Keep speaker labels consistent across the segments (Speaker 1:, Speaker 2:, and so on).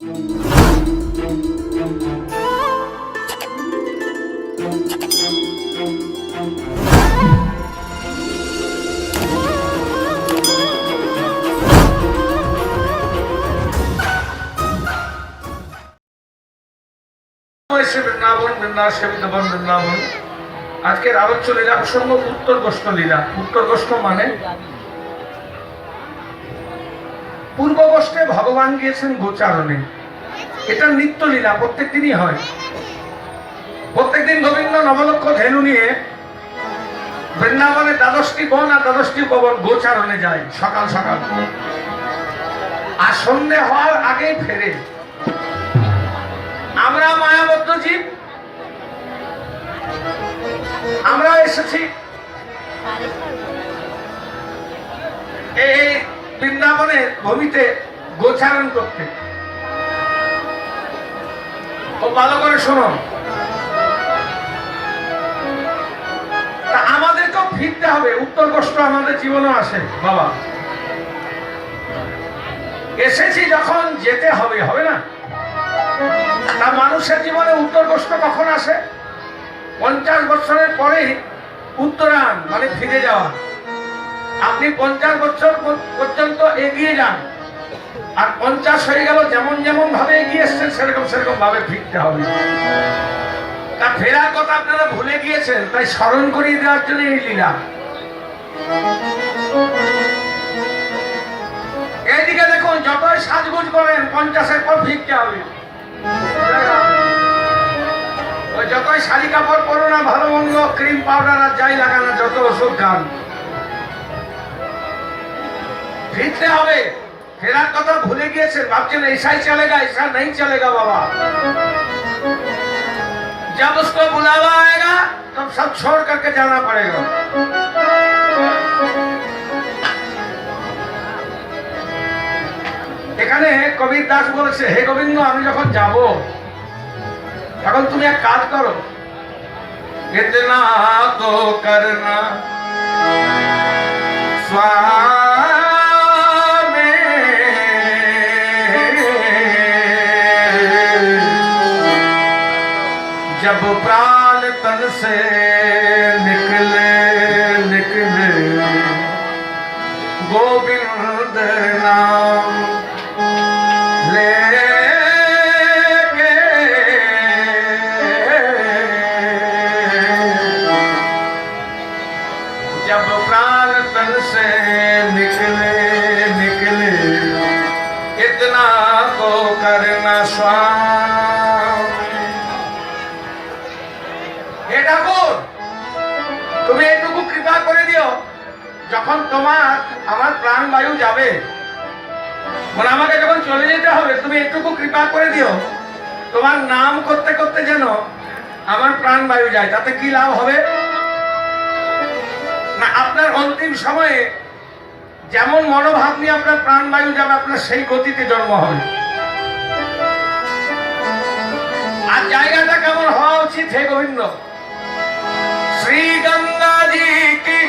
Speaker 1: বৃন্দাবন বৃন্দাবন বৃন্দাবন। আজকের আলোচ্য লীলা প্রসঙ্গ উত্তর গোষ্ঠ লীলা। উত্তর গোষ্ঠ মানে পূর্ব গোষ্ঠে ভগবান গিয়েছেন গোচারণে। এটা নিত্য লীলা, প্রত্যেক দিনই হয়। প্রত্যেকদিন গোবিন্দ নবলক্ষ ধেনু নিয়ে বৃন্দাবনে 12টি বন আর 12টি উপবন গোচারণে যায় সকাল সকাল, আর সন্ধ্যে হওয়ার আগেই ফেরে। আমরা মায়াবদ্ধ জীব, আমরা এসেছি এই বৃন্দাবনের ভূমিতে গোচারণ করতে। ও ভালো করে শোনো, তা আমাদেরকেও ফিরতে হবে। উত্তর কষ্ট আমাদের জীবনেও আসে বাবা, এসেছি যখন যেতে হবে, হবে না? তা মানুষের জীবনে উত্তর কষ্ট কখন আসে? 50 বছরের পরে উত্তরায়ণ মানে ফিরে যাওয়া। আপনি 50 বছর পর্যন্ত এগিয়ে যান, আর 50 হয়ে গেল, যেমন যেমন ভাবে এগিয়ে এসছেন সেরকম সেরকম ভাবে ফিরতে হবে। তা ফেরার কথা আপনারা ভুলে গিয়েছেন, তাই স্মরণ করিয়ে দেওয়ার জন্য এই লীলা। এইদিকে দেখুন, যতই সাজগুজ করেন 50-এর পর ফিরতে হবে। যতই শাড়ি কাপড় পরো না, ভালো মন্দ ক্রিম পাউডার আর যাই লাগানো, যত ওষুধ খান, ফিরতে হবে। ফেরার কথা ভুলে গিয়েছেন, ভাবছেন ऐसा ही चलेगा, ऐसा नहीं चलेगा बाबा। जब उसको बुलावा आएगा तब सब छोड़ करके जाना पड़ेगा। এখানে কবির দাস বলেছে, হে গোবিন্দ, আমি যখন যাব তখন তুমি এক কাজ করো, ইতনা তো করনা स्वामी, जब प्राण तन से निकले निकले गोविंद नाम ले से निकले निकले इतना को करना स्वामी। हे ঠাকুর, তুমি এটুকু কৃপা করে দিও, যখন তোমার আমার প্রাণ বায়ু যাবে, মানে আমাকে যখন চলে যেতে হবে, তুমি এটুকু কৃপা করে দিও, তোমার নাম করতে করতে যেন আমার প্রাণ বায়ু যায়। তাতে কি লাভ হবে না, আপনার অন্তিম সময়ে যেমন মনোভাব নিয়ে আপনার প্রাণবায়ু যাবে, আপনার সেই গতিতে জন্ম হবে। আর জায়গাটা কেমন হওয়া উচিত? হে গোবিন্দ, শ্রী গঙ্গাজি কি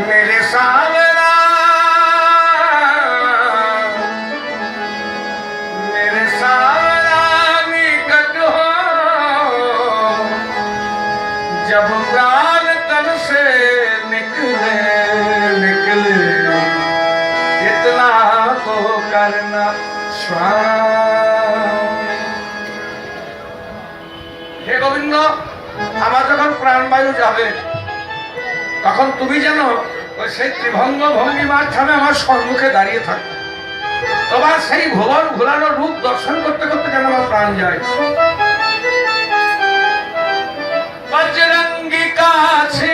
Speaker 1: मेरे सावरा निकट हो, जब प्राण तन से निकले निकले इतना को करना स्वामी। हे गोविंद, আমার যখন প্রাণবায়ু যাবে, তখন তুমি যেন ওই সেই ত্রিভঙ্গ ভঙ্গিমার ছামে আমার সম্মুখে দাঁড়িয়ে থাকো। তোমার সেই ভুবন ঘোরানো রূপ দর্শন করতে করতে যেন আমার প্রাণ যায়। বজরঙ্গী কাছে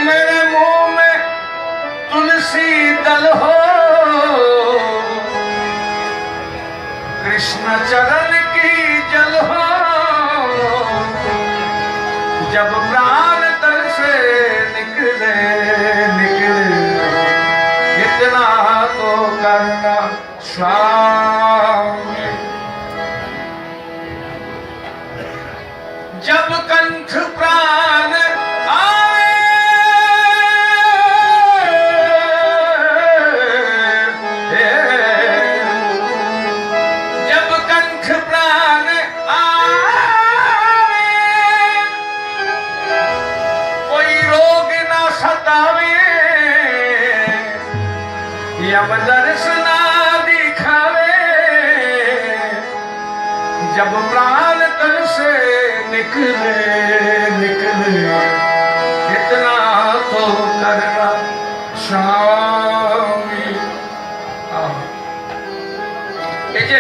Speaker 1: मेरे मुंह में तुलसी दल हो, स्वामी। जब कंठ प्राण आए, जब कंठ प्राण आए, कोई रोग ना सतावे, यम दर्शना दिखावे, जब प्राण तन से निकले निकले, इतना तो करना स्वामी। এই যে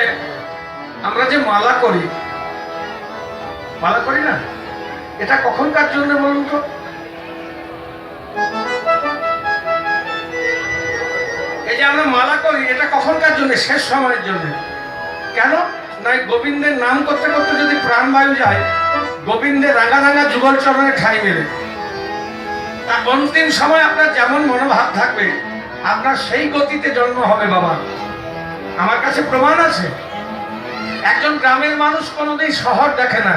Speaker 1: আমরা যে মালা করি না, এটা কখনকার জন্য বলুন তো? এই যে আমরা মালা করি, এটা কখনকার জন্য? শেষ সময়ের জন্য। কেন না, গোবিন্দের নাম করতে করতে যদি প্রাণবায়ু যায়, গোবিন্দের রাঙা রাঙা যুগল চরণে ঠাঁই মেলে, তা অন্তিম সময় আপনার যেমন মনোভাব থাকবে, আপনার সেই গতিতে জন্ম হবে বাবা। আমার কাছে প্রমাণ আছে। একজন গ্রামের মানুষ কোনোদিন শহর দেখে না,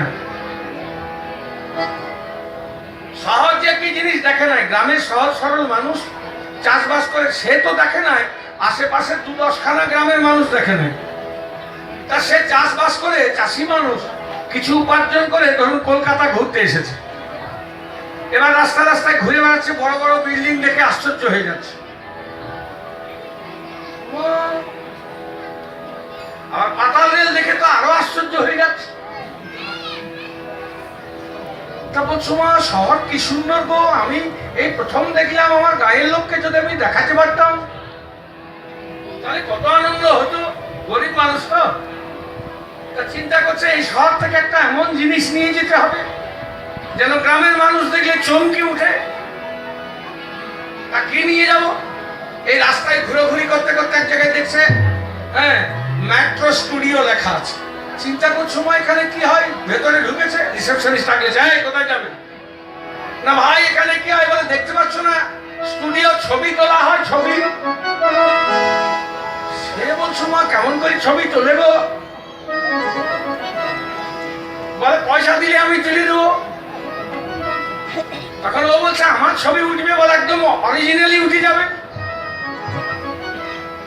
Speaker 1: শহর যে কি জিনিস দেখে নাই। গ্রামের সহজ সরল মানুষ চাষবাস করে, সে তো দেখে নাই, আশেপাশে 2-10খানা গ্রামের মানুষ দেখে নাই। তা সে চাষবাস করে, চাষি মানুষ কিছু উপার্জন করে, ধরুন কলকাতা ঘুরতে এসেছে, এবার রাস্তা রাস্তায় ঘুরে বেড়াচ্ছে, বড় বড় বিল্ডিং দেখে আশ্চর্য হয়ে যাচ্ছে। আর পাতাল রেল দেখে তো আরো আশ্চর্য হয়ে যাচ্ছে। তা বলছো মা, শহর কি সুন্দর গো, আমি এই প্রথম দেখলাম। আমার গায়ের লোককে যদি আমি দেখাতে পারতাম তাহলে কত আনন্দ হতো। গরিব মানুষ তো, তা চিন্তা করছে এই শহর থেকে একটা এমন জিনিস নিয়ে যেতে হবে যেন গ্রামের মানুষ দেখলে চমকে উঠে। তা কি নিয়ে যাব? এই রাস্তায় ঘুরোঘুরি করতে করতে এক জায়গায় দেখছে, হ্যাঁ, মেট্রো স্টুডিও লেখা আছে। চিন্তা করছো মা, এখানে কি হয়? ভেতরে ঢুকেছে, রিসেপশনিস্ট আগে যায়, কোথায় যাবে না ভাই, এখানে কি হয়? বলে দেখতে পাচ্ছ না, স্টুডিও ছবি তোলা হয়, ছবি। সে বলছো মা, কেমন করে ছবি তোলে গো? বলে পয়সা দিলে আমি তুলে দেবো। তখন ও বলছে আমার ছবি উঠবে, বলে একদম অরিজিনালি উঠে যাবে।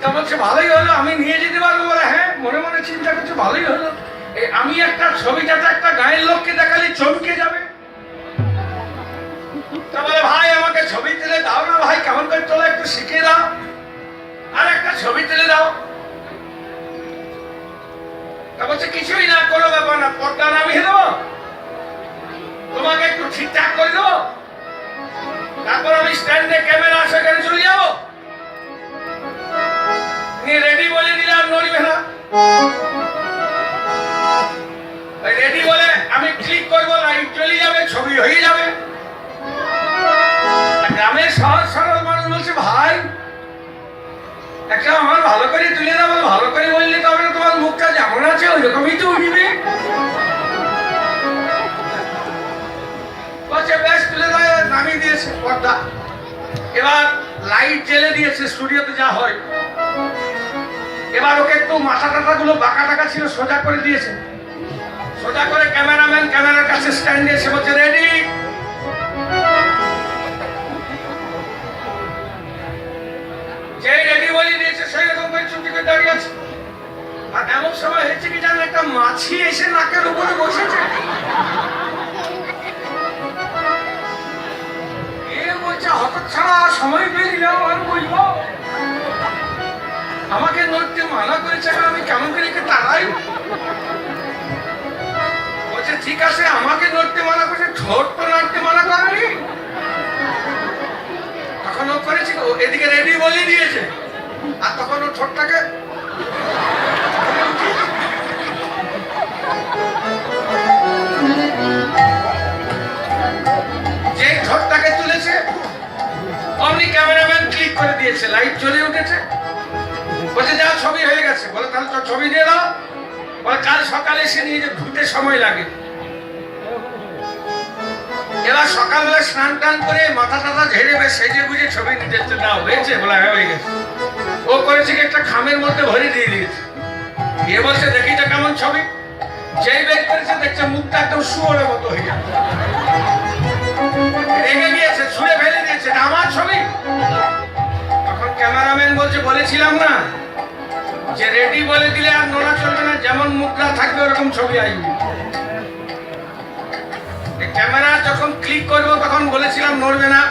Speaker 1: তা বলছে ভালোই হলো, আমি নিয়ে যেতে পারবো। বলে হ্যাঁ। মনে মনে চিন্তা করছে ভালোই হলো, আমি একটা ছবিটাতে একটা গায়ের লোককে দেখালে চমকে যাবে। তা বলে ভাই আমাকে ছবি তুলে দাও না ভাই, কেমন করে তোলা একটু শিখিয়ে দাও, আর একটা ছবি তুলে দাও। তা বলছে কিছুই না, কোনো ব্যাপার না, পর্দা নামিয়ে দেবো, তোমাকে একটু ঠিকঠাক করে দেবো, তারপর আমি স্ট্যান্ডে ক্যামেরা আছে, এখানে চলে যাবো, রেডি বলে দিলাম, নড়বে না। রেডি বলে আমি ক্লিক করবো, লাইট চলে যাবে, ছবি হয়ে যাবে। গ্রামের সহজ সরল মানুষ বলছে ভাই একটা আমার ভালো করে তুলে দেবো। ভালো করে বললে তবে না, তোমার মুখটা যেমন আছে ওই রকমই তো উঠবে। বলছে বেশ, তুলে দেয়, নামিয়ে দিয়েছে পর্দা। এবার লাইট জ্বেলে দিয়েছে, স্টুডিওতে যা হয়। এবার ওকে একটু মাথা টাথা গুলো বাঁকা টাকা ছিল, সোজা করে দিয়েছে। সোজা করে ক্যামেরাম্যান ক্যামেরার কাছে স্ট্যান্ডে এসে বলছে রেডি। যেই রেডি বলে দিয়েছে, সেই রকম করে চুপটি করে দাঁড়িয়ে আছে। আর এমন সময় হয়েছে কি জানেন, একটা মাছি এসে নাকের উপরে বসেছে। এ বলছে হঠাৎ ছাড়া সময় পেয়ে দিলাম, আর বলবো আমাকে নড়তে মানা করেছে, আমি কেমন করে তাড়াই। বলছে ঠিক আছে, আমাকে নড়তে মানা করেছে, ঠোঁট তো নড়তে মানা করেনি। তখন ও করেছে, এদিকে রেডি বলে দিয়েছে, আর তখন ও ঠোঁটটাকে যেই ঠোঁটটাকে তুলেছে, অমনি ক্যামেরাম্যান ক্লিক করে দিয়েছে, লাইট জ্বলে উঠেছে। বলছে যা ছবি হয়ে গেছে। বলে তাহলে তো ছবি দিয়ে দাও। বলে কাল সকালে এসে নিয়ে যে ধুতে সময় লাগে। এবার সকালবেলা স্নান টান করে মাথা টাথা ঝেড়ে বেশ সেজে বুঝে ছবি নিতে দাও, হয়েছে? বলে হ্যাঁ হয়ে গেছে। ও করেছে কি, একটা খামের মধ্যে ভরে দিয়ে দিয়েছে। একদম শুয়োরের মতো হয়ে যাচ্ছে, রেগে গিয়েছে, ছুঁড়ে ফেলে দিয়েছে, আমার ছবি। তখন ক্যামেরাম্যান বলছে, বলেছিলাম না যে রেডি বলে দিলে আর নোড়া চলবে না, যেমন মুদ্রা থাকবে ওরকম ছবি আসবে। ক্যামেরা যখন ক্লিক করবো তখন বলেছিলাম নড়বে না,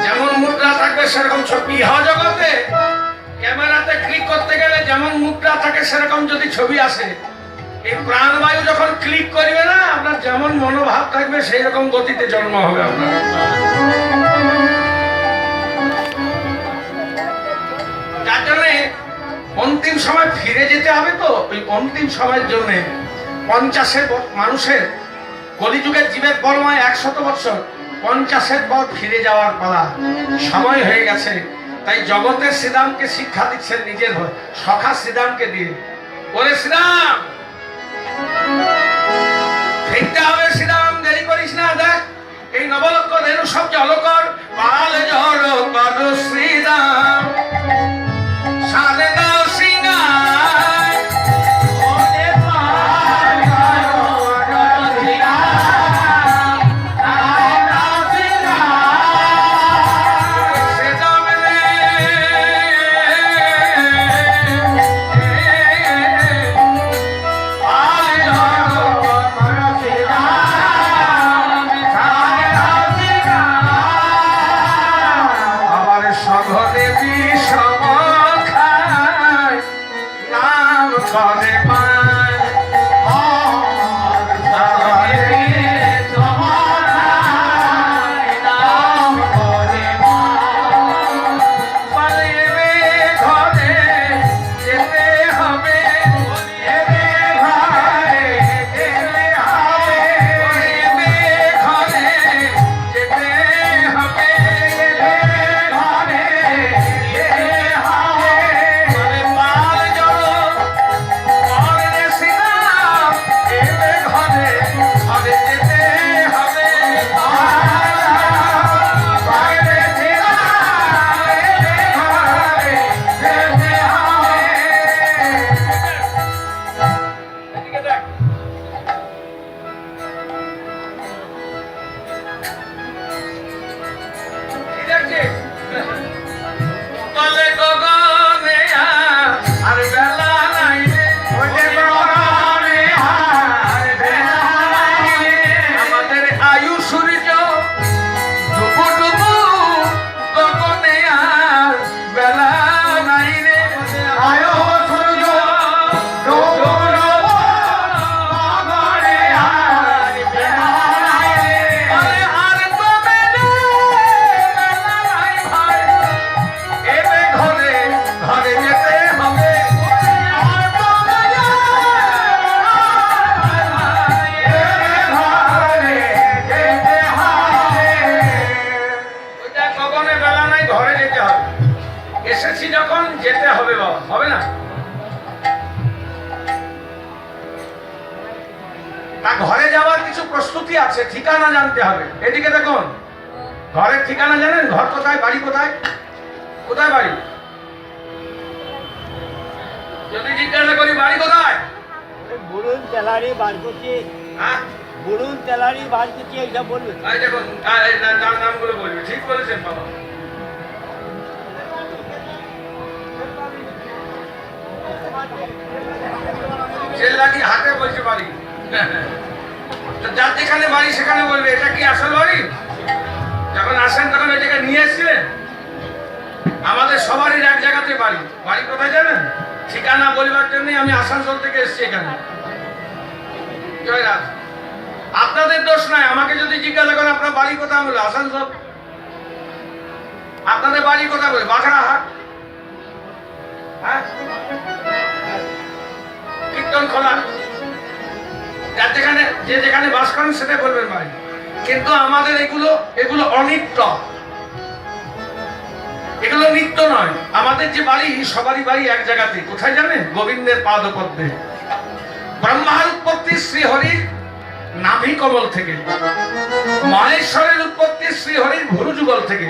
Speaker 1: যেমন মুদ্রা থাকবে সেরকম ছবি। ইহ জগতে ক্যামেরাতে ক্লিক করতে গেলে যেমন মুদ্রা থাকে সেরকম যদি ছবি আসে, এই প্রাণবায়ু যখন ক্লিক করবে না, আপনার যেমন মনোভাব থাকবে সেই রকম গতিতে জন্ম হবে আপনার। যার জন্যে অন্তিম সময় ফিরে যেতে হবে। তো ওই অন্তিম সময়ের জন্য 50-এর মানুষের কলিযুগের জীবের বর্মায় 100 বছর, 50-এর পর ফিরে যাওয়ার পালা সময় হয়ে গেছে। তাই জগতের শ্রীরামকে শিক্ষা দিচ্ছেন নিজের সখা শ্রীরামকে দিয়ে, বলে শ্রীরাম ফিরতে হবে, শ্রীরাম দেরি করিস না, দেখ এই নবলক্ষ ধেনু সব জলকর পাল জল কর শ্রীরাম সালে দাও সিংহায় ওরে পাল জল শ্রীরাম সালে দাও সিংহায় শ্রীরাম রে পাল জল কর শ্রীরাম সালে দাও সিংহায় আবার সঘনে বিষম খায় নাম করে পায় সঘনে বিষম খায় নাম করে পায় পালিয়ে ঘরে যেতে হবে, এবে ভাই যেতে হবে, ঘরে যেতে হবে, ঘরে যেতে হবে। পাল জল করে শ্রীরাম এবে ঘরে ঘরে যেতে হবে, ঘরে শ্রীরাম এবে ঘরে যেতে হবে। এদিকে দেখ, কি দেখছিস? বলে গগনে আর বেলা নাই রে, বলে গগনে আর বেলা নাই রে, আমাদের আয়ু সূর্য ডুবু ডুবু গগনে আর বেলা নাই রে, আয়ু সূর্য ডুবু ডুবু গগনে আর বেলা নাই রে, বলে আর তবে রে বেলা নাই ভাই, এবে ঘরে ঘরে যেতে হবে, আর তবে রে এবে ঘরে যেতে হবে। ওইটা কখনো বেলা নাই, ঘরে যেতে হবে। এসেছি যখন যেতে হবে বাবা, হবে না? তা ঘরে যাওয়ার কিছু প্রস্তুতি আছে, ঠিকানা জানতে হবে। এদিকে দেখুন, ঘরের ঠিকানা জানেন? ঘর কোথায়, বাড়ি কোথায়? কোথায় বাড়ি? যদি জিজ্ঞাসা করি বাড়ি কোথায়,
Speaker 2: বলুন তেলারি বার করছি,
Speaker 1: হ্যাঁ
Speaker 2: বলুন তেলারি বার করছি, এইসব বলবেন।
Speaker 1: এই দেখুন, এই নামগুলো বলবি, ঠিক বলেছেন বাবা। চেল্লাটি হাতে বলছে বাড়ি, তো যার যেখানে বাড়ি সেখানে বলবে এটা কি আসল বাড়ি। যখন আসেন তখন ওই জায়গায় নিয়ে এসছিলেন। আমাদের সবারই এক জায়গাতে বাড়ি। বাড়ি কোথায় জানেন? ঠিকানা বলবার জন্যই আমি আসানসোল থেকে এসেছি এখানে। জয়রাজ, আপনাদের দোষ নাই। আমাকে যদি জিজ্ঞাসা করেন আপনার বাড়ি কোথায়, বলে আসানসোল। আপনাদের বাড়ি কোথায়, বলে বাঘড়াহাট। হ্যাঁ, কীর্তন খোলা। যার যেখানে যে যেখানে বাস করেন সেটাই বলবেন বাড়ি। কিন্তু আমাদের এগুলো অনিত্য, এগুলো নিত্য নয়। আমাদের যে বাড়ি, সবারই বাড়ি এক জায়গাতে। কোথায় জানেন? গোবিন্দের পাদপদ্মে। ব্রহ্মার উৎপত্তি শ্রীহরির নাভি কমল থেকে, মহেশ্বরের উৎপত্তি শ্রীহরির ভুরু যুগল থেকে,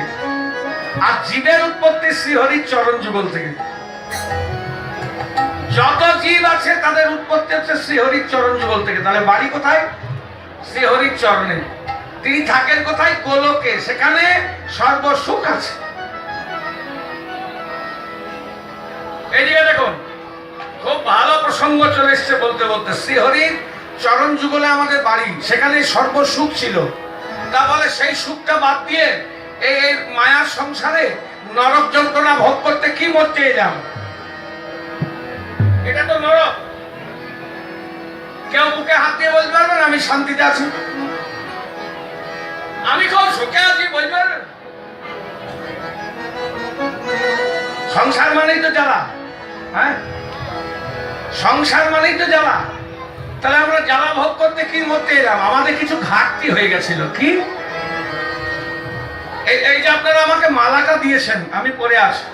Speaker 1: আর জীবের উৎপত্তি শ্রীহরির চরণ যুগল থেকে। যত জীব আছে তাদের উৎপত্তি হচ্ছে শ্রীহরির চরণ যুগল থেকে। তাহলে বাড়ি কোথায়? শ্রীহরির চরণে। তিনি থাকেন কোথায়? গোলকে, সেখানে সর্বসুখ আছে। এইদিকে দেখুন, খুব ভালো প্রসঙ্গ চলে এসছে বলতে বলতে। শ্রীহরির চরণ যুগলে আমাদের বাড়ি, সেখানে সর্বসুখ ছিল। তা বলে সেই সুখটা বাদ দিয়ে এই মায়ার সংসারে নরক যন্ত্রণা ভোগ করতে কি মরতে এলাম? এটা তো নরক। কেউ বুকে হাত দিয়ে বলতে পারবেন আমি শান্তিতে আছি, আমি খুব সুখে আছি বলতে পারবেন? সংসার মানেই তো জ্বালা। হ্যাঁ, সংসার মানেই তো জ্বালা। তাহলে আমরা জ্বালা ভোগ করতে কি মরতে এলাম? আমাদের কিছু ঘাটতি হয়ে গেছিল। কি? এই যে আপনারা আমাকে মালাটা দিয়েছেন, আমি পরে আসি।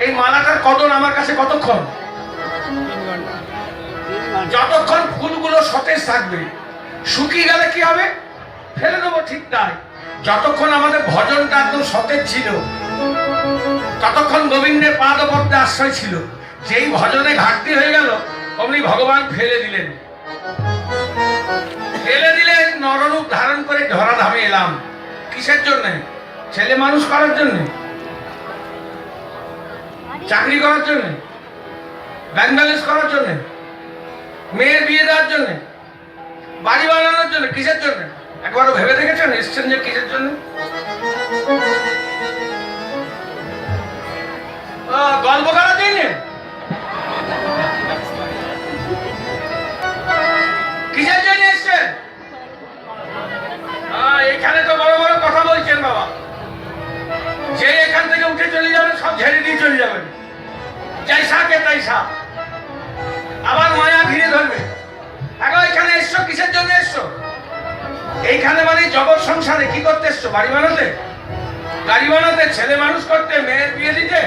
Speaker 1: এই মালাটার কদর আমার কাছে কতক্ষণ? যতক্ষণ ফুলগুলো সতেজ থাকবে। শুকিয়ে গেলে কি হবে? ফেলে দেবো, ঠিক তাই। যতক্ষণ আমাদের ভজনটা একদম সতেজ ছিল, ততক্ষণ গোবিন্দের পাদপদ্মে আশ্রয় ছিল। যেই ভজনে ঘাটতি হয়ে গেল, অমনি ভগবান ফেলে দিলেন। ফেলে দিলেন, নররূপ ধারণ করে ধরাধামে এলাম। কিসের জন্য? ছেলে মানুষ করার জন্য, চাকরি করার জন্য, ব্যাংক ব্যালেন্স করার জন্য, মেয়ের বিয়ে দেওয়ার জন্য, বাড়ি বানানোর জন্য। কিসের জন্য? একবারও ভেবে দেখেছেন এসছেন যে কিসের জন্য? গল্প করার জন্য? কিসের জন্য এসছেন? এখানে তো বড় বড় কথা বলছেন বাবা। যে এখান থেকে উঠে চলে যাবেন, সব ঝেড়ে দিয়ে চলে যাবেন। যাইসা কে তাইসা, আবার মায়া ঘিরে ধরবে। এখন এখানে এসছো কিসের জন্য এসছো? এইখানে মানে জগৎ সংসারে কি করতে এসছো? বাড়ি বানাতে, গাড়ি বানাতে, ছেলে মানুষ করতে, মেয়ের বিয়ে দিতে?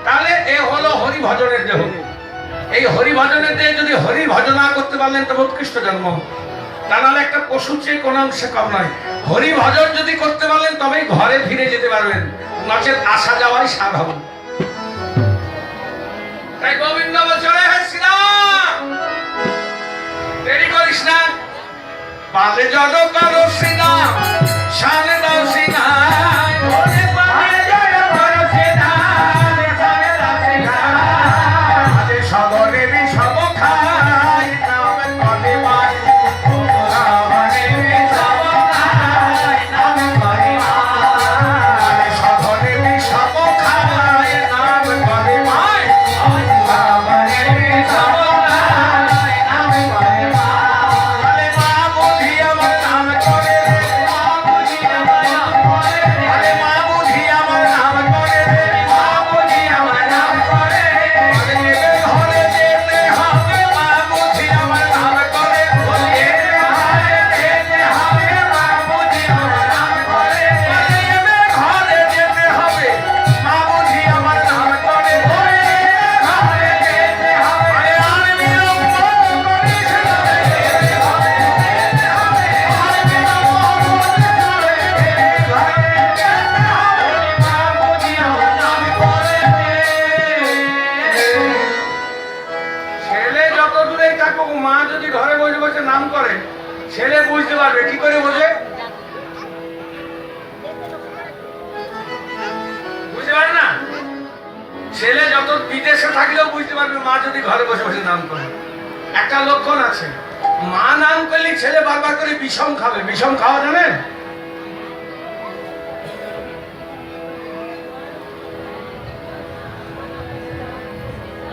Speaker 1: তাহলে এ হলো হরি ভজনের দেহ। এই হরি ভজনের দেহে যদি হরি ভজনা করতে পারলেন তবে উৎকৃষ্ট জন্ম। তা নাহলে একটা পশু চেয়ে কোনো অংশে কম নয়। হরি ভজন যদি করতে পারলেন তবেই ঘরে ফিরে যেতে পারবেন, নচেত আসা যাওয়াই সাধারণ। তাই গোবিন্দ বলছে, হে শ্রীরাম, দেরি করিস না, পালে জড় করো শ্রীরাম, শানে দাও শ্রীরাম। মা যদি ঘরে বসে বসে নাম করে, ছেলে বুঝতে পারবে। কি করে বোঝে? বুঝতে পারে না। ছেলে যত বিদেশে থাকলেও বুঝতে পারবে মা যদি ঘরে বসে বসে নাম করে। একটা লক্ষণ আছে, মা নাম করলে ছেলে বারবার করে বিষম খাবে। বিষম খাওয়া জানেন?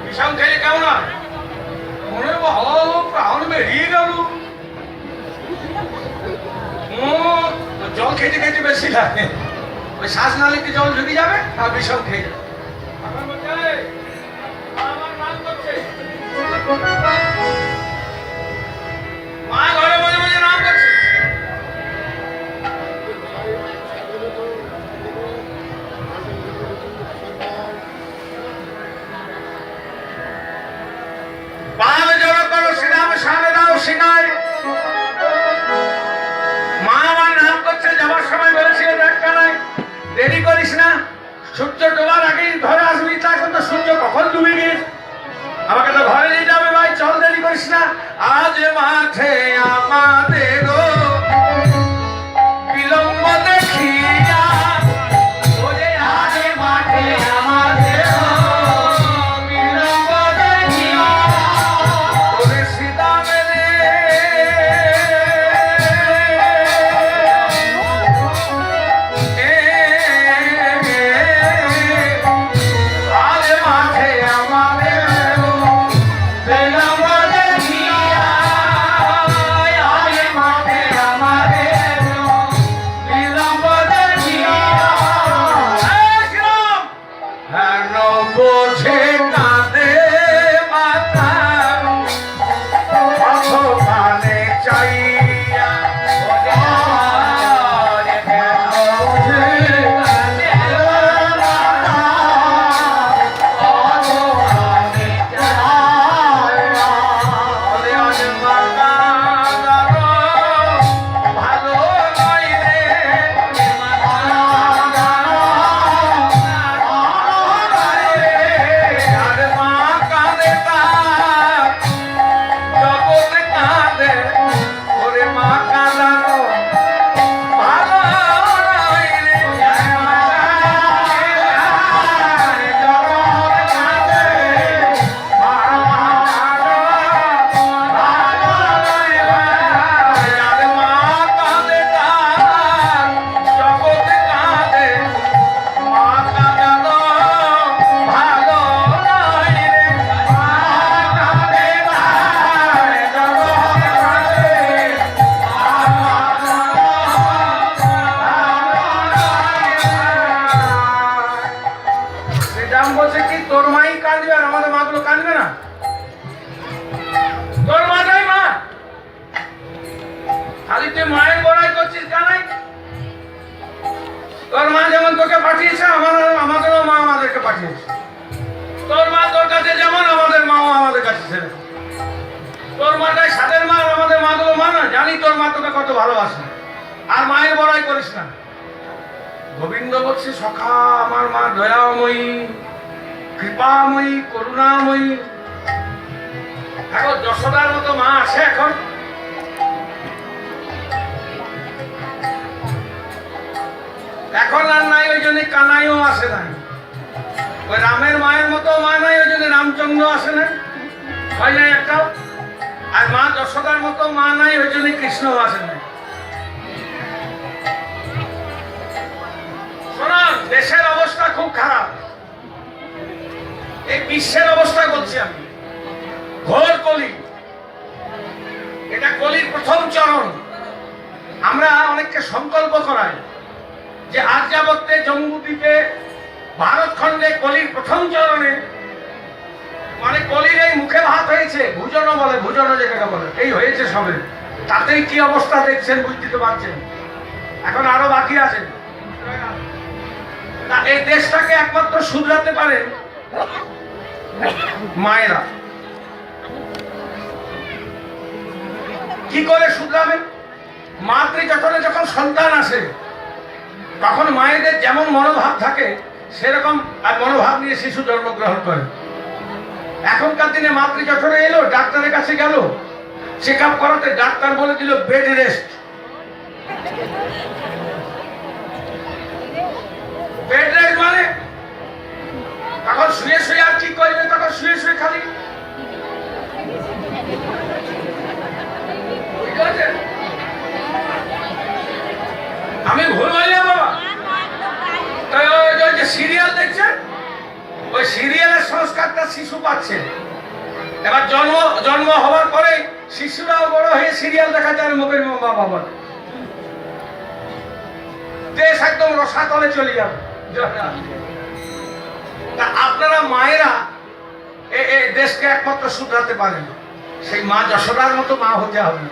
Speaker 1: বিষম খেলে কেমন হয়? মনে প্রাণ বেরিয়ে গেল। জল খেতে খেতে বেশি লাগে, ওই শ্বাস নালীতে জল ঢুকে যাবে আর বিষম খেয়ে যাবে। মা ঘরে বসে বসে নাম করছে। পাল জড়ো করো শ্রীরাম, শানে দাও সিনাই। মা আমার নাম করছে, যাবার সময় বলেছিল একটা নাই, দেরি করিস না, সূর্য ডোবার আগেই ঘরে আসবি। এখন তো সূর্য কখন ডুবে গিয়েছে, আমাকে তো ঘরে যেতে হবে ভাই, চল দেরি করিস না। আর আজ মাঠে আমাদের বিলম্ব দেখিয়া, ওরে আজ মাঠে আমাদের বিলম্ব দেখিয়া, ওরে শ্রীরামের আজ মাঠে আমাদের বিলম্ব দেখিয়া, আজ মাঠে আমাদের বিলম্ব দেখিয়া, শ্রীরাম হেন বোঝে কাঁদে মাথা অথবানে চাইয়া, শ্রীরাম বলছে কি তোর মাই কাঁদবে আর আমাদের মাগুলো কাঁদবে না? তোর মাটাই মা, খালি তুই মায়ের বড়াই করছিস কানাই। তোর মা যেমন তোকে পাঠিয়েছে আমাদেরও মা আমাদেরকে পাঠিয়েছে। তোর মা তোর কাছে যেমন আমাদের মাও আমাদের কাছে সেরকম। তোর মাটাই সাদের মা আর আমাদের মাগুলো মা না। জানি তোর মা তোকে কত ভালোবাসে, আর মায়ের বড়াই করিস না। গোবিন্দ বলছে সখা আমার মা দয়াময়ী, কৃপাময়ী, করুণাময়ী। এখন যশোদার মতো মা আছে এখন? এখন আর নাই, ওই জন্য কানাইও আসে নাই। ওই রামের মায়ের মতো মা নাই, ওই জন্য রামচন্দ্র আসে নাই, হয় নাই একটাও। আর মা যশোদার মতো মা নাই, ওই জন্য কৃষ্ণও আসে নাই। দেশের অবস্থা খুব খারাপ, এই বিশ্বের অবস্থা বলছি আমি। ঘোর কলি, এটা কলির প্রথম চরণ। আমরা অনেককে সংকল্প করাই যে আজ যাবতে জম্মুদ্বীপে ভারতখণ্ডে কলির প্রথম চরণে, মানে কলির এই মুখে ভাত হয়েছে, ভুজনও বলে, ভুজনও যেটাকে বলে, এই হয়েছে সবে। তাতেই কি অবস্থা দেখছেন বুঝতে তো পারছেন। এখন আরো বাকি আছে। এই দেশটাকে একমাত্র শুধরাতে পারেন মায়েরা। কি করে শুধরাবেন? মাতৃজঠরে যখন সন্তান আসে তখন মায়েদের যেমন মনোভাব থাকে সেরকম আর মনোভাব নিয়ে শিশু জন্মগ্রহণ করে। এখনকার দিনে মাতৃজঠরে এলো, ডাক্তারের কাছে গেল চেক আপ করাতে, ডাক্তার বলে দিল বেড রেস্ট। বেড রেস্ট মানে তখন শুয়ে শুয়ে আর কি করবে, তখন শুয়ে শুয়ে খালি। আমি ভুল বললাম বাবা? তাই ওই যে সিরিয়াল দেখছেন, ওই সিরিয়ালের সংস্কারটা শিশু পাচ্ছে। এবার জন্ম হওয়ার পরে শিশুরাও বড় হয়ে সিরিয়াল দেখা যায় মুখের মা বাবা। দেশ একদম রসাতলে চলে যাবে। তা আপনারা মায়েরা দেশকে একমাত্র শুধরাতে পারেন, সেই মা যশোদার মতো মা হতে হবে।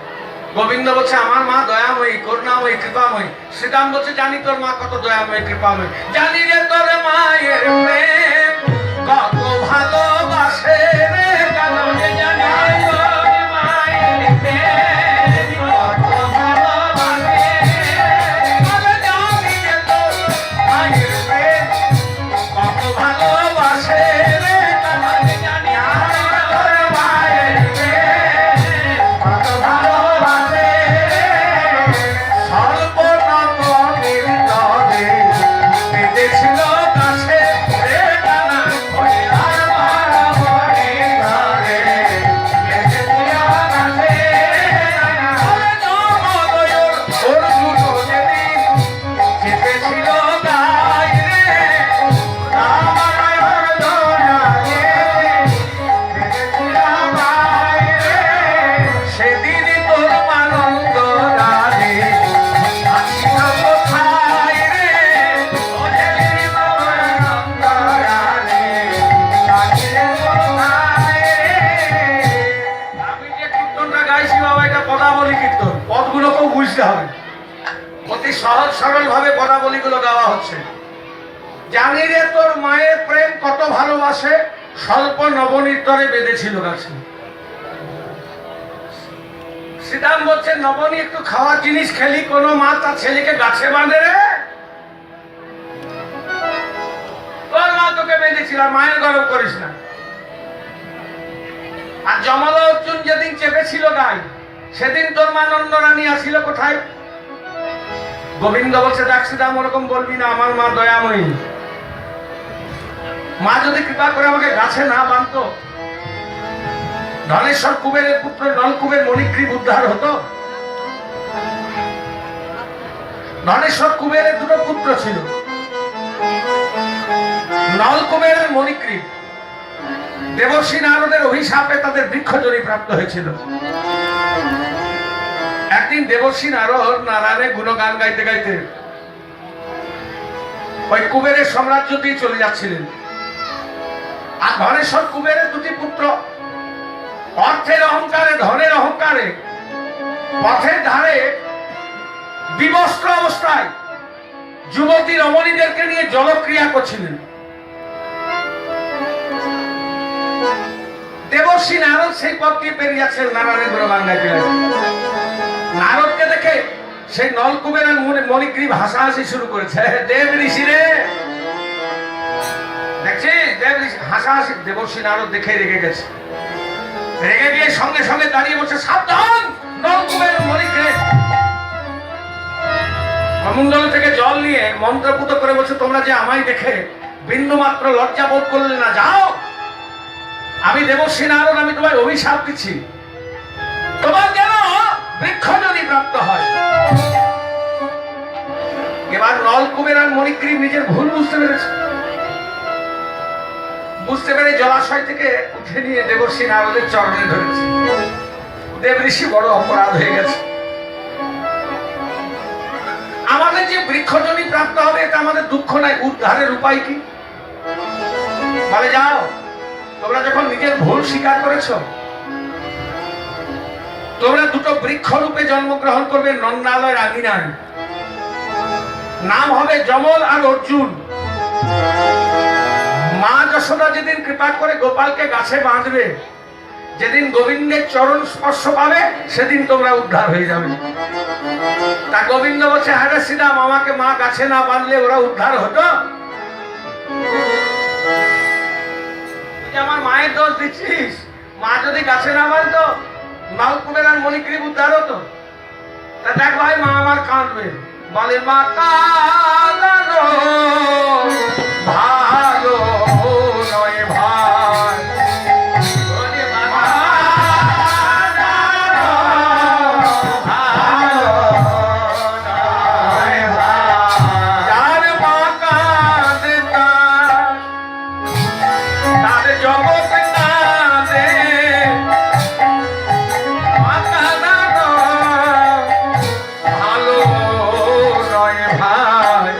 Speaker 1: গোবিন্দ বলছে আমার মা দয়াময়ী, করুণাময়ী, কৃপাময়ী। শ্রীরাম বলছে জানি তোর মা কত দয়াময়ী, কৃপাময়ী। জানি রে তোর মায়ের প্রেম কত ভালোবাসে রে, কারণ জানি তোর মায়ের প্রেম কত ভালোবাসে। জানি রে তোর মায়ের প্রেম কত ভালোবাসে রে, কারণ জানি তোর মায়ের প্রেম বুঝতে হবে। অতি সহজ সরল ভাবে পদাবলীগুলো দেওয়া হচ্ছে। জানি রে তোর মায়ের প্রেম কত ভালোবাসে, স্বল্প নবনীতরে বেঁধেছিল গাছে। শ্রীরাম বলছে, নবনী একটু খাওয়ার জিনিস খেলি, কোন মা তার ছেলেকে গাছে বাঁধে রে? তোর মা তোকে বেঁধেছিল, আর মায়ের গরম করিস না। আর যমলা অর্জুন যেদিন চেপেছিল গায়ে, সেদিন তোর মা নন্দরানী আসিল কোথায়? গোবিন্দ বলছে, দেখ শ্রীরাম, ওরকম বলবি না, আমার মা দয়াময়ী। মা যদি কৃপা করে আমাকে গাছে না বাঁধতো, ধনেশ্বর কুবেরের পুত্র নলকুবের মণিগ্রীব উদ্ধার হতো। ধনেশ্বর কুবেরের দুটো পুত্র ছিল, নলকুবেরের মণিগ্রীব। দেবর্ষী নারদের অভিশাপে তাদের বৃক্ষজনি প্রাপ্ত হয়েছিল। একদিন দেবর্ষী নারদ নারায়ণের গুণগান গাইতে গাইতে ওই কুবেরের সাম্রাজ্য দিয়ে চলে যাচ্ছিলেন। আর ধনেশ্বর কুবেরের দুটি পুত্র অর্থের অহংকারে, ধনের অহংকারে পথের ধারে বিবস্ত্র অবস্থায় যুবতী রমণীদেরকে নিয়ে জলক্রিয়া করছিলেন। দেবর্ষী নারদ সেই পথ দিয়ে পেরিয়ে যাচ্ছেন নারায়ণের গুণগান গাইতে গাইতে। নারদকে দেখে সেই নলকুবের আর মণিগ্রীব হাসাহাসি শুরু করেছে। দেব ঋষি রে, দেখছিস দেব ঋষি হাসাহাসি। দেবর্ষী নারদ দেখে রেগে গেছে। রেগে গিয়ে সঙ্গে সঙ্গে দাঁড়িয়ে বলছে, সাবধান নলকুবের মণিগ্রীব। কমণ্ডল থেকে জল নিয়ে মন্ত্রপুত করে বলছে, তোমরা যে আমায় দেখে বিন্দু মাত্র লজ্জা বোধ করলে না, যাও। আমি দেবর্ষী নারদ, আমি তোমায় অভিশাপ দিচ্ছি, তোমার যেন বৃক্ষজনি প্রাপ্ত হয়। এবার নলকুবের আর মণিগ্রীব নিজের ভুল বুঝতে পেরেছে। বুঝতে পেরে জলাশয় থেকে উঠে নিয়ে দেবর্ষী নারদের চরণে ধরেছে। দেব ঋষি বড় অপরাধ হয়ে গেছে। আমাদের যে বৃক্ষজনি প্রাপ্ত হবে, এটা আমাদের দুঃখ নাই, উদ্ধারের উপায় কি? বলে, যাও, তোমরা যখন নিজের ভুল স্বীকার করেছ, তোমরা দুটো বৃক্ষ রূপে জন্মগ্রহণ করবে নন্দালয়ের আঙিনায়। নাম হবে যমল আর অর্জুন। মা যশোদা যেদিন কৃপা করে গোপালকে গাছে বাঁধবে, যেদিন গোবিন্দের চরণ স্পর্শ পাবে, সেদিন তোমরা উদ্ধার হয়ে যাবে। তা গোবিন্দ বলছে, হ্যাঁ রে শ্রীরাম, আমাকে মা গাছে না বাঁধলে ওরা উদ্ধার হতো? আমার মায়ের দোষ দিচ্ছিস? মা যদি গাছে না বাঁধতো, নলকুবের আর মণিগ্রীব উদ্ধার হতো? তা দেখ ভাই, মা আমার কাঁদবে। বলে, মা কাঁদানো ভালো নয় ভাই। বলে, মা কাঁদানো ভালো নয় ভাই। যার মা কাঁদে তার জগৎ কাঁদে। মা কাঁদানো ভালো নয় ভাই।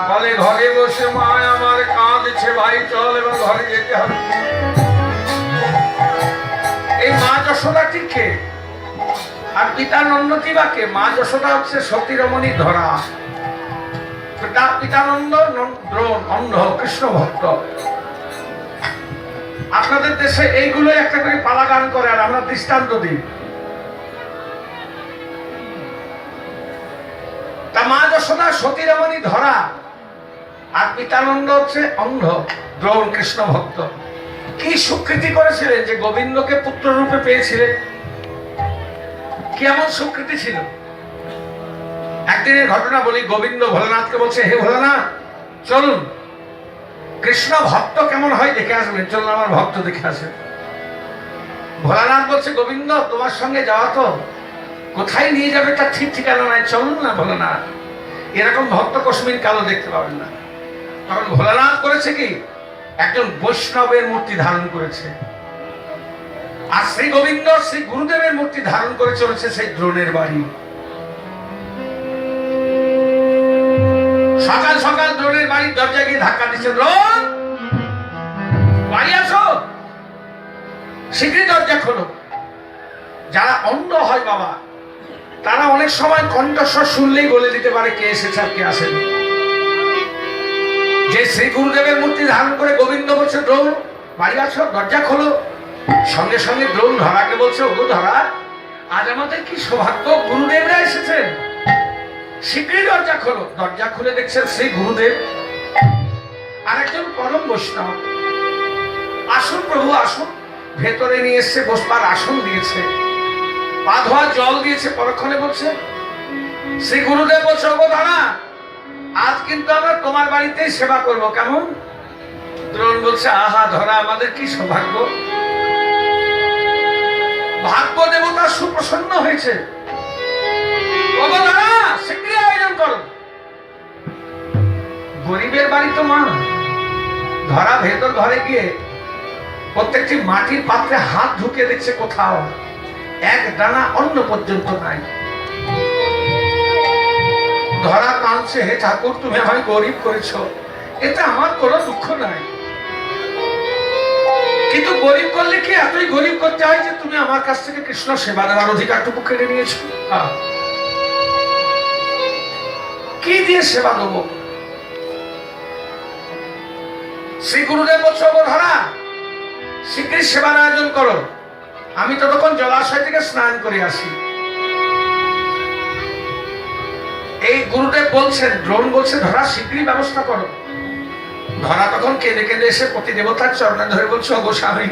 Speaker 1: বলে, ঘরে বসে মা আমার কাঁদছে, ভাই চল এবার ঘরে যেতে হবে। এই মা যশোদা ঠিক কে? আর পিতা নন্দটি বা কে? মা যশোদা হচ্ছে সতী রমণী ধরা। পিতানন্দ দ্রোণ অন্ধ কৃষ্ণ ভক্ত। আপনাদের দেশে এইগুলো একটা করে পালা গান করে, আর আমরা দৃষ্টান্ত দিই। তা মা যশোদা সতী রমণী ধরা, আর পিতানন্দ হচ্ছে অন্ধ, দ্রোণ কৃষ্ণ ভক্ত। কি স্বীকৃতি করেছিলেন যে গোবিন্দকে পুত্র রূপে পেয়েছিলেন? কেমন স্বীকৃতি ছিল? একদিনের ঘটনা বলি। গোবিন্দ ভোলানাথকে বলছে, হে ভোলানাথ, চলুন কৃষ্ণ ভক্ত কেমন হয় দেখে আসবেন, চলুন আমার ভক্ত দেখে আসেন। ভোলানাথ বলছে, গোবিন্দ তোমার সঙ্গে যাওয়া তো কোথায় নিয়ে যাবে তার ঠিক ঠিকানা নাই, চলুন না ভোলানাথ, এরকম ভক্ত কশ্মীর কালো দেখতে পাবেন না। তখন ভোলানাথ করেছে কি, একজন বৈষ্ণবের মূর্তি ধারণ করেছে। আর শ্রী গোবিন্দ শ্রী গুরুদেবের মূর্তি ধারণ করে চলেছে সেই দ্রোণের বাড়ি। সকাল সকাল দ্রোণের বাড়ির দরজা গিয়ে ধাক্কা দিচ্ছে, দ্রোণ বাড়ি আসো, শীঘ্রই দরজা খোলো। যারা অন্ধ হয় বাবা, তারা অনেক সময় কণ্ঠস্বর শুনলেই বলে দিতে পারে কে এসেছে আর কে আসেনি। যে শ্রী গুরুদেবের মূর্তি ধারণ করে গোবিন্দ বলছে দ্রোণ বাড়ি আসো, দরজা খোলো, সঙ্গে সঙ্গে দ্রোণ ধরাকে বলছে, ওগো ধরা, আজ আমাদের কি সৌভাগ্য, গুরুদেবরা এসেছেন, শীঘ্রই দরজা খোলো। দরজা খুলে দেখছেন শ্রী গুরুদেব আর একজন পরম বৈষ্ণব। আসুন প্রভু আসুন, ভেতরে নিয়ে এসছে, বসবার আসন দিয়েছে, পা ধোয়া জল দিয়েছে। পরক্ষণে বলছে, শ্রী গুরুদেব বলছে, ওগো ধরা, আজ কিন্তু আমরা তোমার বাড়িতেই সেবা করব, কেমন? দ্রোণ বলছে, আহা ধরা, আমাদের কি সৌভাগ্য, ভাগ্য দেবতা সুপ্রসন্ন হয়েছে। ওগো ধরা, শীঘ্রই আয়োজন করো। গরিবের বাড়ি তো মা। ধরা ভেতর ঘরে গিয়ে প্রত্যেকটি মাটির পাত্রে হাত ঢুকে দেখছে, কোথাও এক দানা অন্ন পর্যন্ত নাই। ধরা কাঁদছে, হে ঠাকুর, তুমি আমায় গরিব করেছো, এতে আমার কোনো দুঃখ নাই, কিন্তু গরিব করলে কি এতই গরিব করতে হয় যে তুমি আমার কাছ থেকে কৃষ্ণ সেবা দেওয়ার অধিকারটুকু কেড়ে নিয়েছো? কি দিয়ে সেবা দেবো? শ্রী গুরুদেব বলছে, ওগো ধরা, শীঘ্রই সেবার আয়োজন করো, আমি ততক্ষণ জলাশয় থেকে স্নান করে আসি। এই গুরুদেব বলছেন, দ্রোণ বলছে, ধরা শীঘ্রই ব্যবস্থা করো। ধরা তখন কেঁদে কেঁদে এসে প্রতি দেবতার চরণে ধরে বলছে, ওগো স্বামী,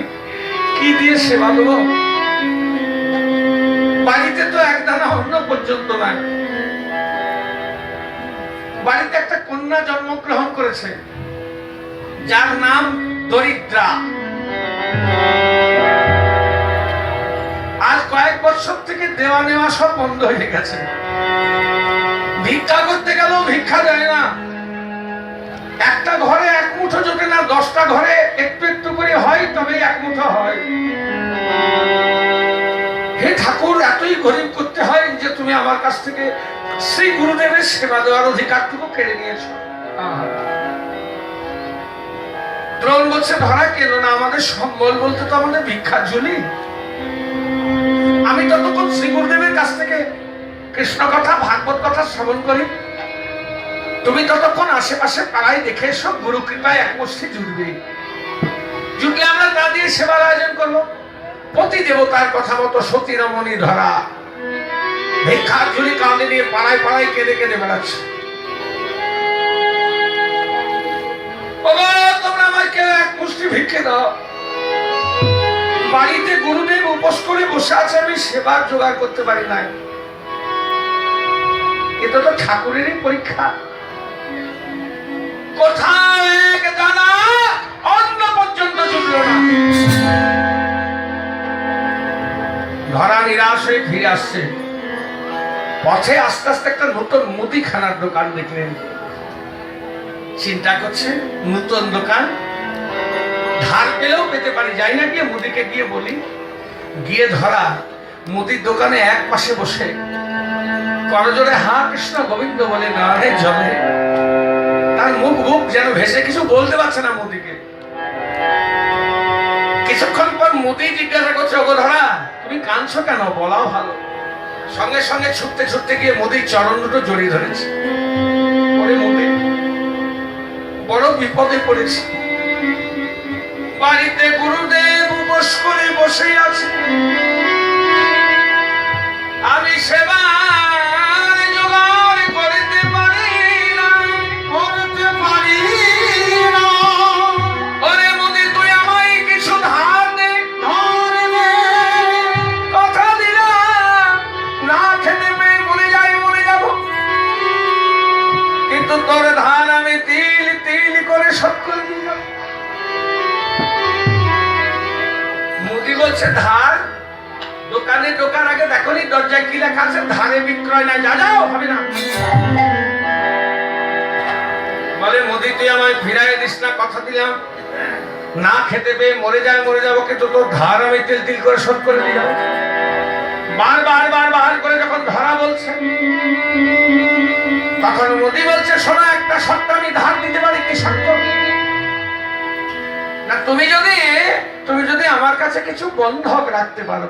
Speaker 1: কি দিয়ে সেবা দেবো? বাড়িতে তো এক দানা অন্ন পর্যন্ত নাই। বাড়িতে একটা কন্যা জন্মগ্রহণ করেছে, যার নাম দরিদ্রা। আজ কয়েক বছর থেকে দেওয়া নেওয়া সব বন্ধ হয়ে গেছে। ভিক্ষা করতে গেলেও ভিক্ষা দেয় না। একটা ঘরে এক মুঠো জোটে না, 10টা ঘরে একটু একটু করে হয়, তবে এক মুঠো হয়। হে ঠাকুর, এতই গরিব করতে হয় যে তুমি আমার কাছ থেকে শ্রী গুরুদেবের সেবা দেওয়ার অধিকারটুকু কেড়ে নিয়েছো। দ্রোণ বলছে, ধরা কেন না, আমাদের সম্বল বলতে তো আমাদের ভিক্ষার ঝুলি। আমি ততক্ষণ শ্রী গুরুদেবের কাছ থেকে কৃষ্ণ কথা ভাগবত কথা শ্রবণ করি, তুমি ততক্ষণ আশেপাশে পাড়ায় দেখে এসো, গুরু কৃপায় এক মুষ্টি জুটবে, জুটলে আমরা তা দিয়ে সেবার আয়োজন করবো। প্রতি দেবতার কথা মতো সতী রমণী ধরা ভিক্ষার ঝুলি কাঁধে নিয়ে পাড়ায় পাড়ায় কেঁদে কেঁদে বেড়াচ্ছে। তোমরা আমায় কেউ এক মুষ্টি ভিক্ষে দাও, বাড়িতে গুরুদেব উপোস করে বসে আছে, আমি সেবার জোগাড় করতে পারি নাই। এটা তো ঠাকুরেরই পরীক্ষা। কোথায় এক দানা অন্ন পর্যন্ত জুটল না। ধরা নিরাশ হয়ে ফিরে আসছে। পথে আস্তে আস্তে একটা নতুন মুদিখানার দোকান দেখলেন। চিন্তা করছে, নতুন দোকান, ধার পেলেও পেতে পারি, যাই না গিয়ে মুদিকে গিয়ে বলি। গিয়ে ধরা মুদির দোকানে এক পাশে বসে করজোড়ে হা কৃষ্ণ গোবিন্দ বলে গানে জলে। তার মুখ মুখ যেন ভেসে কিছু বলতে পারছে না মুদিকে। কিছুক্ষণ পর মুদি জিজ্ঞাসা করছে, ওগো ধরা, তুমি কাঁদছো কেন, বলাও ভালো। সঙ্গে সঙ্গে ছুটতে ছুটতে গিয়ে মুদির চরণ দুটো জড়িয়ে ধরেছে। পরে মুদি, বড় বিপদে পড়েছি, বাড়িতে গুরুদেব উপোস করে বসে আছে, আমি সেবার জোগাড় করতে পারি না, করতে পারি না। ওরে মুদি, তুই আমায় কিছু ধার দে, ধার দে। কথা দিলাম না খেতে পেয়ে মরে যাই, মরে যাব, কিন্তু তোর ধার আমি তিল তিল করে শোধ করে দিলাম। মুদি বলছে, ধার? দোকানে ঢোকার আগে দেখোনি দরজায় কি লেখা আছে? ধারে বিক্রয় নাই। যা যাও, হবে না। বলে, মুদি তুই আমায় ফিরাই দিস না, কথা দিলাম। না খেতে পেয়ে মরে যাবো, কিন্তু তোর ধার আমি তিল তিল করে শোধ করে দিয়ে যাবো। বার করে যখন ধরা বলছে, তখন মোদি বলছে, শোনো, একটা শর্ত আমি ধার দিতে পারি। কি শর্ত? না, তুমি যদি আমার কাছে কিছু বন্ধক রাখতে পারো।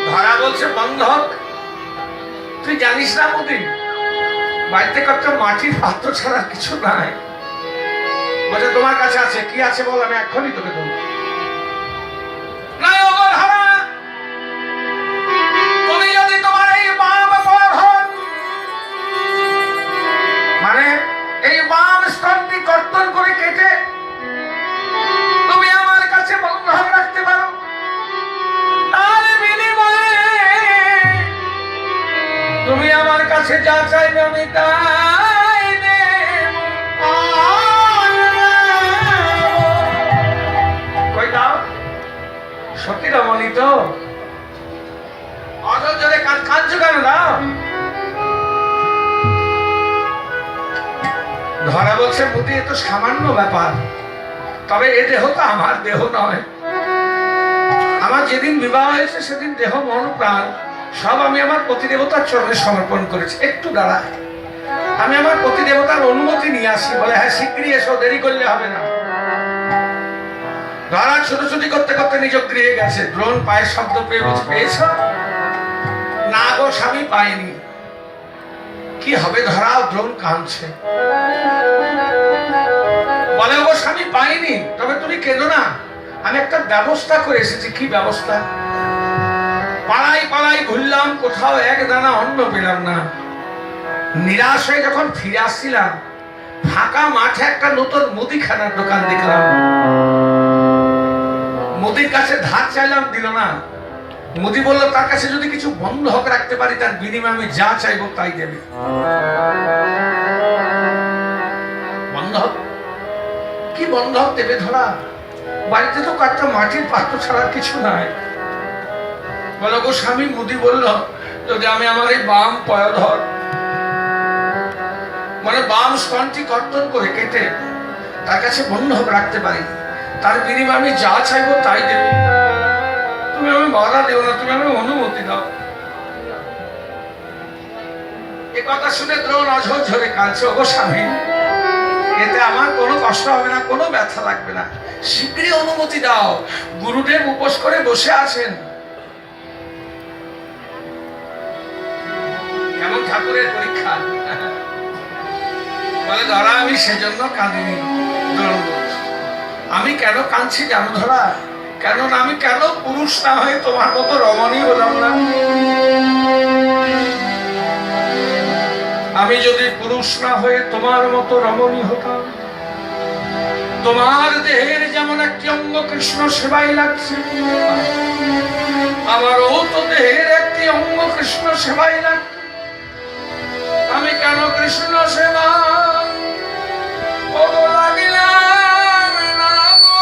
Speaker 1: ধরা বলছে, বন্ধক? তুই জানিস না মোদি, বাড়িতে কত মাটির পাত্র ছাড়া কিছু নাই। বলছে, তোমার কাছে আছে? কি আছে বল, আমি এক্ষুনি তোকে দেবো। তুমি যদি তোমার এই বাম মানে এই বাম স্তনটি কর্তন করে কেটে তুমি আমার কাছে বন্ধক রাখতে পারো, তার বিনিময়ে তুমি আমার কাছে যা চাইবে আমি তাই দেব। কই দাও? সত্যি রমণী তো? অত জোরে কাঁদছো কেন? দাও। ধরা বলছে, মোদি, এ তো সামান্য ব্যাপার, তবে এ দেহ তো আমার দেহ নয়। আমার যেদিন বিবাহ হয়েছে সেদিন দেহ মন প্রাণ সব আমি আমার পতিদেবতার চরণে সমর্পণ করেছি। একটু দাঁড়ায়, আমি আমার পতিদেবতার অনুমতি নিয়ে আসি। বলে, হ্যাঁ, শীঘ্রই এসো, দেরি করলে হবে না। ধরা ছুটোছুটি করতে করতে নিজ গৃহে গেছে। দ্রোণ পায়ের শব্দ পেয়ে বলছে, পেয়েছ? না গো স্বামী, পাইনি। কি হবে ধরা? দ্রোণ কাঁদছে। বলে, ও স্বামী, পাইনি, তবে তুমি কেঁদো না, আমি একটা ব্যবস্থা করে এসেছি। কি ব্যবস্থা? পাড়ায় ঘুরলাম, কোথাও এক দানা অন্ন পেলাম না। নিরাশ হয়ে যখন ফিরে আসছিলাম, ফাঁকা মাঠে একটা নতুন মুদিখানার দোকান দেখলাম। মোদির কাছে ধার চাইলাম, দিল না। মোদি বলল, তার কাছে যদি কিছু বন্ধক রাখতে পারি, তার বিনিময়ে আমি যা চাইবো তাই দেবে। বন্ধক? কি বন্ধক দেবে ধরা? বাড়িতে তো কয়েকটা মাটির পাত্র ছাড়া কিছু নাই। বলো, গো স্বামী, মোদি বলল, যদি আমি আমার এই বাম পয়ধর মানে বাম স্তনটি কর্তন করে কেটে তার কাছে বন্ধক রাখতে পারি, তার বিনিময়ে আমি যা চাইবো তাই দেবে। তুমি আমি বাধা দেও না, তুমি আমি অনুমতি দাও। এ কথা শুনে দ্রোণ অঝর ঝরে কাঁদছে। ও স্বামী, এতে আমার কোনো কষ্ট হবে না, কোনো ব্যথা লাগবে না, শীঘ্রই অনুমতি দাও। গুরুদেব উপোস করে বসে আছেন। কেমন ঠাকুরের পরীক্ষা? বলে, ধরা, আমি সেজন্য কাঁদিনি। আমি কেন কাঁদছি জানো ধরা? কেননা আমি কেন পুরুষ না হয়ে তোমার মতো রমণী হলাম না? আমি যদি পুরুষ না হয়ে তোমার মতো রমণী হতাম, তোমার দেহের যেমন একটি অঙ্গ কৃষ্ণ সেবাই লাগছে, আমারও তো দেহের একটি অঙ্গ কৃষ্ণ সেবাই লাগছে। আমি কেন কৃষ্ণ সেবা লাগিলাম না গো?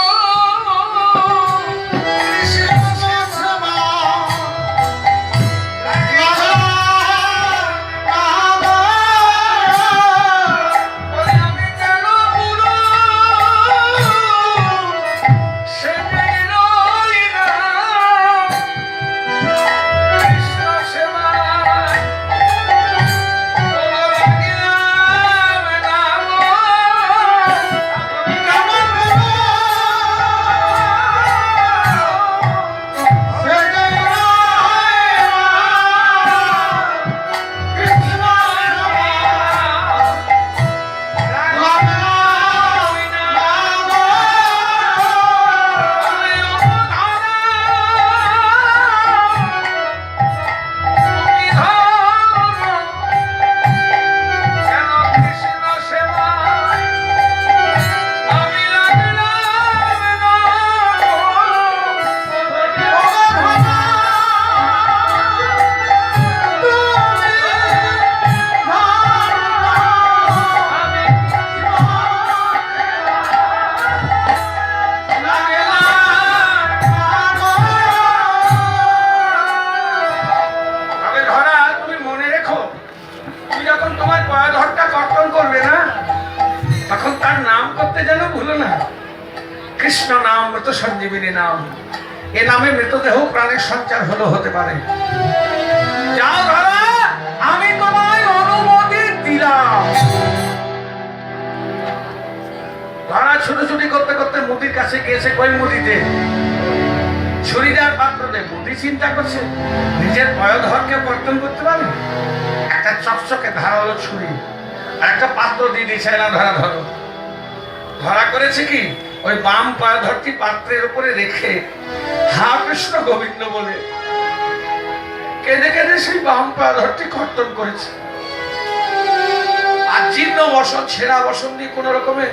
Speaker 1: করতে যেন ভুলো না। কৃষ্ণ নাম মৃত সঞ্জীবিনী নাম, এ নামে মৃতদেহ প্রাণের সঞ্চার হতে পারে। যাও ধরা, আমি তোমায় অনুমতি দিলাম। ধরা ছুটোছুটি করতে করতে মুদির কাছে গিয়েছে। কই মুদিতে ছুরিদার পাত্র দেয়। মুদি চিন্তা করছে নিজের পয়ধরকে কর্তন করতে পারে। একটা চকচকে ধারালো ছুরি আর একটা পাত্র দিয়ে দিয়েছে, না ধরা ধরো। ধরা করেছে কি, ওই বাম পয়ধরটি পাত্রের উপরে রেখে হা কৃষ্ণ গোবিন্দ বলে কেঁদে কেঁদে সেই বাম পয়ধরটি কর্তন করেছে। আর জীর্ণ বসন, ছেঁড়া বসন দিয়ে কোন রকমে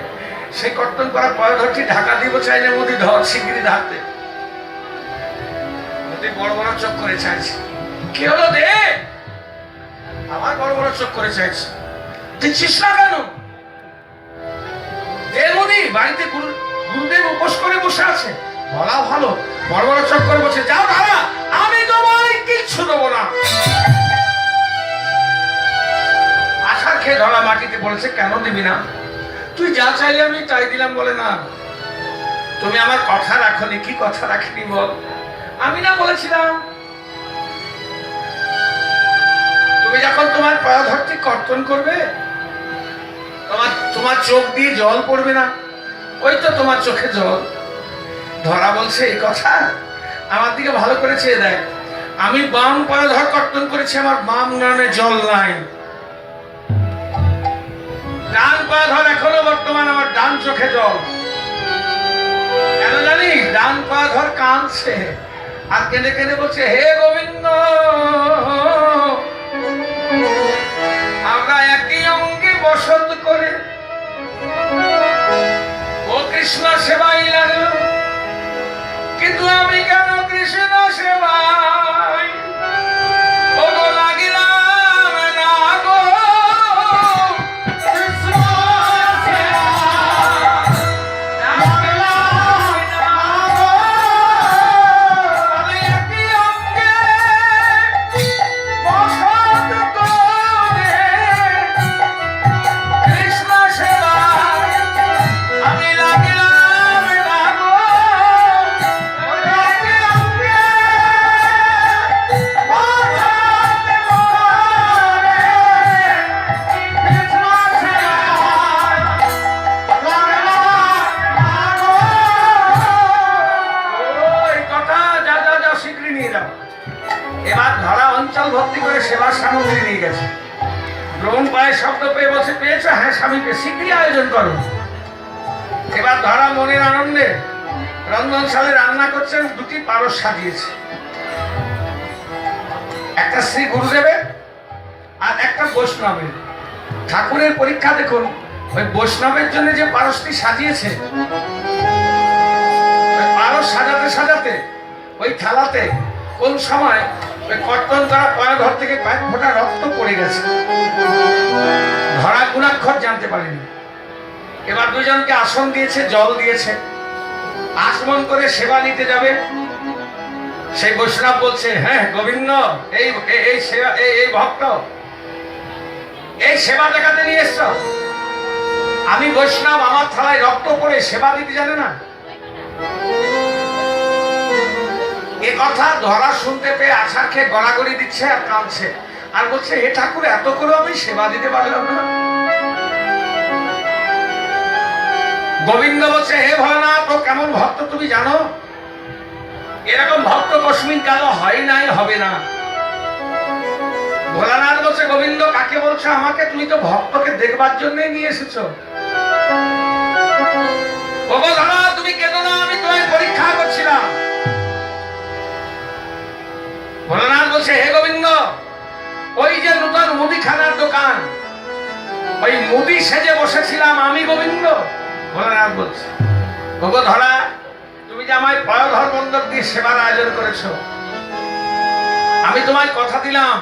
Speaker 1: সেই কর্তন করা পয়ধরটি ঢাকা দিব চাইলে মোদি ধর শিগগিরি ধারতে। মোদি বড় বড় চোখ করে চাইছে। কি হলো দে? আমার বড় বড় চোখ করে চাইছে। দিচ্ছিস না কেন? দে মোদি, বাড়িতে গুরুদেব উপোস করে বসে আছে। বলা ভালো, বড় বড় চোখ করে বসে। যাও ধারা, আমি তোমায় কিচ্ছু দেবো না। আশার খেয়ে ধরা মাটিতে পড়েছে। কেন দিবি না? তুই যা চাইলে আমি তাই দিলাম বলে না। তুমি আমার কথা রাখনি। কি কথা রাখিনি বল? আমি না বলেছিলাম তুমি যখন তোমার পয়ধরটি কর্তন করবে তোমার চোখ দিয়ে জল পড়বে না। ওই তো তোমার চোখে জল। ধরা বলছে এই কথা। আমার দিকে ভালো করে চেয়ে দেখ। আমি বাম পয়ধর কর্তন করেছি, আমার বাম নয়নে জল নাই। ডান পয়ধর এখনো বর্তমান আমার ডান চোখে জল। কেন জানিস? ডান পয়ধর কাঁদছে আর কেঁদে কেঁদে বলছে, হে গোবিন্দ, আমরা একই অঙ্গে বসত করে ও কৃষ্ণ সেবাই লাগলো, কিন্তু আমি কেন কৃষ্ণ সেবাই ও গো লাগিলাম না গো। এবার ধরা অঞ্চল ভর্তি করে সেবার সামগ্রী নিয়ে গেছে। ব্রহ্ম পায়ে শব্দ পেয়ে বসে, পেয়েছে? হ্যাঁ স্বামীকে, শীঘ্রই আয়োজন করো। এবার ধরা মনের আনন্দে রন্ধনশালে রান্না করছেন। দুটি পারস সাজিয়েছে, একটা শ্রী গুরুদেবের আর একটা বৈষ্ণবের। ঠাকুরের পরীক্ষা দেখুন, ওই বৈষ্ণবের জন্য যে পারসটি সাজিয়েছে, ওই পারস সাজাতে সাজাতে ওই থালাতে কোন সময় ওই কর্তন করা পয়ধর থেকে কয়েক ফোঁটা রক্ত পড়ে গেছে। ধরা গুণাক্ষর জানতে পারেনি। এবার দুজনকে আসন দিয়েছে, জল দিয়েছে। আচমন করে সেবা নিতে যাবে। সেই বৈষ্ণব বলছে, হ্যাঁ গোবিন্দ, এই সেবা, এই ভক্ত, এই সেবা দেখাতে নিয়ে এসছ। আমি বৈষ্ণব, আমার থালায় রক্ত পড়ে সেবা দিতে জানে না। এ কথা ধরা শুনতে পেয়ে আশার খেয়ে গড়াগড়ি দিচ্ছে আর কাঁদছে আর বলছে, হে ঠাকুর, এত করে আমি সেবা দিতে পারলাম না। গোবিন্দ বলছে, হে ভোলানাথ, ও কেমন ভক্ত তুমি জানো? এরকম ভক্ত কসমিন কালো হয় নাই, হবে না। ভোলানাথ বলছে, গোবিন্দ কাকে বলছো আমাকে? তুমি তো ভক্তকে দেখবার জন্যই নিয়ে এসেছো। ও ভোলানাথ, তুমি কেন না, আমি তোমায় পরীক্ষা করছিলাম। ভোলানাথ বলছে, হে গোবিন্দ, ওই যে নতুন মুদিখানার দোকান, ওই মুদি সেজে বসেছিলাম আমি গোবিন্দ। ভোলানাথ বলছে, ওগো ধরা, তুমি যে আমায় পয়ধর বন্দর দিয়ে সেবার আয়োজন করেছো, আমি তোমায় কথা দিলাম,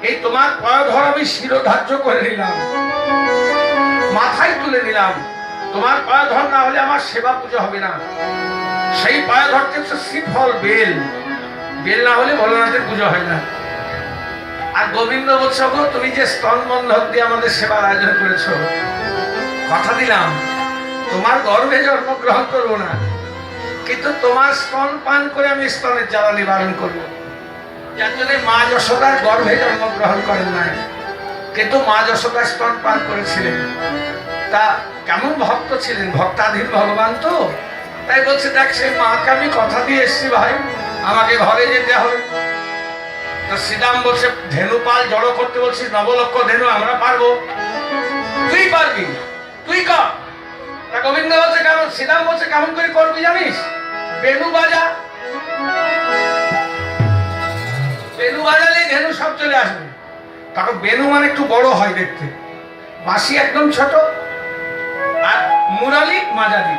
Speaker 1: এই তোমার পয়ধর আমি শিরোধার্য করে নিলাম, মাথায় তুলে নিলাম। তোমার পয়ধর না হলে আমার সেবা পুজো হবে না। সেই পয়ধরটি হচ্ছে শ্রীফল, বেল। বেল না হলে ভোলানাথের পুজো হয় না। আর গোবিন্দ বলছো, গো তুমি যে স্তন বন্ধক দিয়ে আমাদের সেবার আয়োজন করেছো, কথা দিলাম তোমার গর্ভে জন্মগ্রহণ করবো না, কিন্তু তোমার স্তন পান করে আমি স্তনের জ্বালা নিবারণ করবো। যার জন্য মা যশোদার গর্ভে জন্মগ্রহণ করেন নাই, কিন্তু মা যশোদা স্তন পান করেছিলেন। তা কেমন ভক্ত ছিলেন, ভক্তাধীন ভগবান তো, তাই বলছে দেখ সেই মাকে আমি কথা দিয়ে এসছি ভাই, আমাকে ঘরে যেতে হবে। তো শ্রীরাম বলছে ধেনু পাল জড়ো করতে বলছিস, নবলক্ষ ধেনু আমরা পারবো, তুই পারবি, তুই কর। তা গোবিন্দ বলছে কেমন, শ্রীরাম বলছে কেমন করে করবি জানিস, বেনু বাজা, বেনু বাজালেই ধেনু সব চলে আসবে। তখন বেনু মানে একটু বড় হয় দেখতে, বাঁশি একদম ছোট, আর মুরালি মাঝারি।